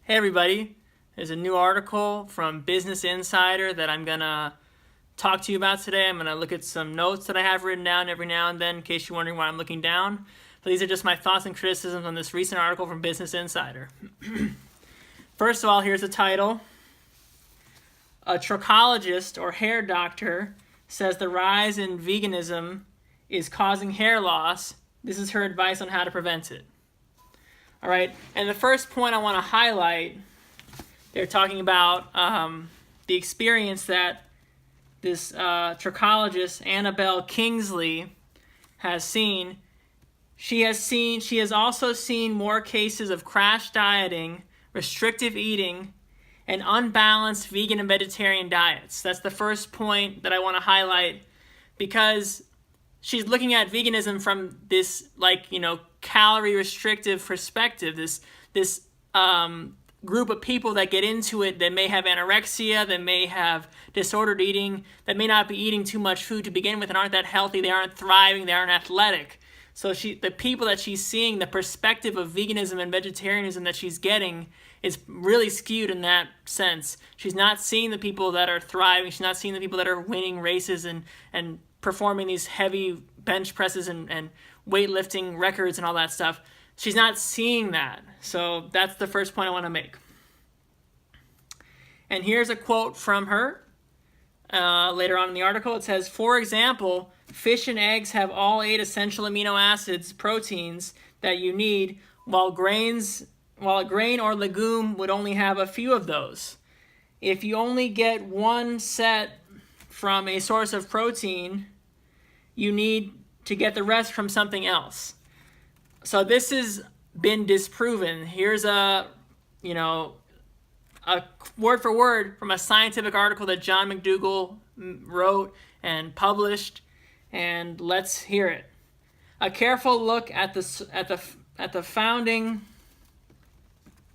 Hey everybody, there's a new article from Business Insider that I'm going to talk to you about today. I'm going to look at some notes that I have written down every now and then in case you're wondering why I'm looking down. But these are just my thoughts and criticisms on this recent article from Business Insider. First of all, here's the title. A trichologist or hair doctor says the rise in veganism is causing hair loss. This is her advice on how to prevent it. All right, and the first point I want to highlight, they're talking about the experience that this trichologist, Annabelle Kingsley, has seen. She has also seen more cases of crash dieting, restrictive eating, and unbalanced vegan and vegetarian diets. That's the first point that I want to highlight because she's looking at veganism from this, calorie restrictive perspective. This group of people that get into it that may have anorexia, that may have disordered eating, that may not be eating too much food to begin with and aren't that healthy, they aren't thriving, they aren't athletic. So the people that she's seeing, the perspective of veganism and vegetarianism that she's getting is really skewed in that sense. She's not seeing the people that are thriving. She's not seeing the people that are winning races and performing these heavy bench presses and weightlifting records and all that stuff. She's not seeing that. So that's the first point I want to make. And here's a quote from her later on in the article. It says, for example, fish and eggs have all 8 essential amino acids, proteins, that you need, while a grain or legume would only have a few of those. If you only get one set from a source of protein, you need to get the rest from something else. So this has been disproven. Here's a word for word from a scientific article that John McDougall wrote and published, and let's hear it. A careful look at the founding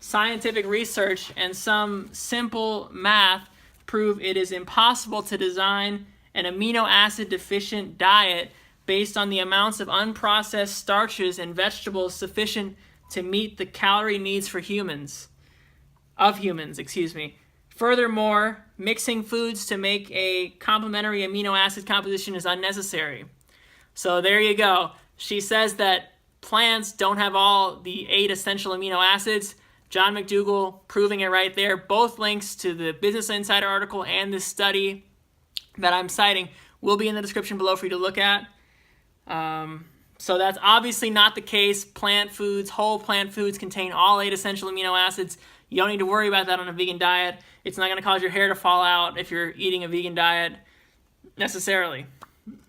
scientific research and some simple math prove it is impossible to design an amino acid deficient diet based on the amounts of unprocessed starches and vegetables sufficient to meet the calorie needs of humans. Furthermore, mixing foods to make a complementary amino acid composition is unnecessary. So there you go. She says that plants don't have all the 8 essential amino acids. John McDougall proving it right there. Both links to the Business Insider article and this study that I'm citing will be in the description below for you to look at. So that's obviously not the case. Whole plant foods contain all 8 essential amino acids. You don't need to worry about that on a vegan diet. It's not going to cause your hair to fall out if you're eating a vegan diet necessarily,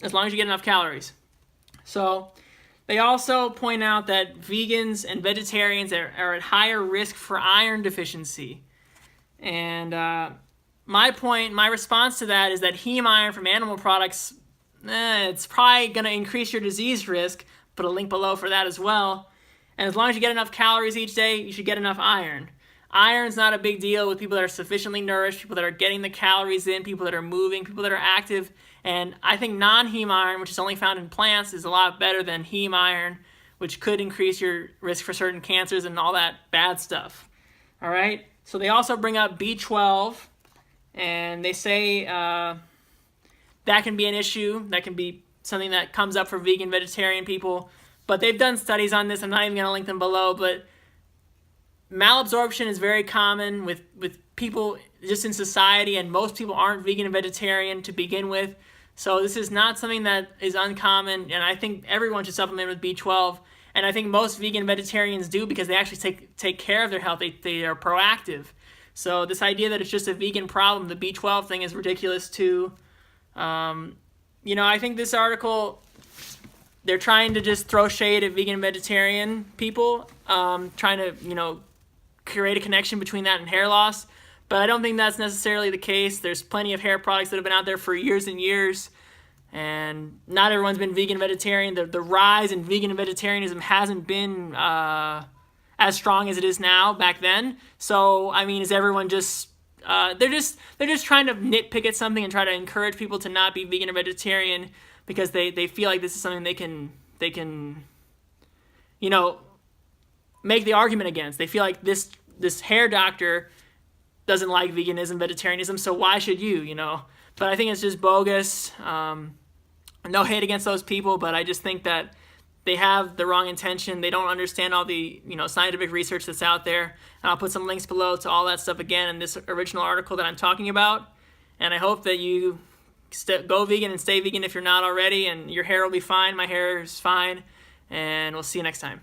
as long as you get enough calories. So they also point out that vegans and vegetarians are at higher risk for iron deficiency. And my response to that is that heme iron from animal products, it's probably going to increase your disease risk. Put a link below for that as well. And as long as you get enough calories each day, you should get enough iron. Iron's not a big deal with people that are sufficiently nourished, people that are getting the calories in, people that are moving, people that are active. And I think non-heme iron, which is only found in plants, is a lot better than heme iron, which could increase your risk for certain cancers and all that bad stuff. All right? So they also bring up B12, and they say that can be an issue. That can be something that comes up for vegan, vegetarian people. But they've done studies on this. I'm not even going to link them below, but malabsorption is very common with people just in society, and most people aren't vegan and vegetarian to begin with. So this is not something that is uncommon, and I think everyone should supplement with B12. And I think most vegan and vegetarians do because they actually take care of their health. They are proactive. So this idea that it's just a vegan problem, the B12 thing, is ridiculous too. I think this article, they're trying to just throw shade at vegan and vegetarian people, trying to, create a connection between that and hair loss. But I don't think that's necessarily the case. There's plenty of hair products that have been out there for years and years, and not everyone's been vegan and vegetarian. The rise in vegan and vegetarianism hasn't been as strong as it is now back then. So, is everyone just they're just trying to nitpick at something and try to encourage people to not be vegan or vegetarian because they feel like this is something they can make the argument against. They feel like this this hair doctor doesn't like veganism, vegetarianism, so why should you, But I think it's just bogus. No hate against those people, but I just think that they have the wrong intention. They don't understand all the scientific research that's out there. And I'll put some links below to all that stuff again in this original article that I'm talking about. And I hope that you go vegan and stay vegan if you're not already, and your hair will be fine. My hair is fine, and we'll see you next time.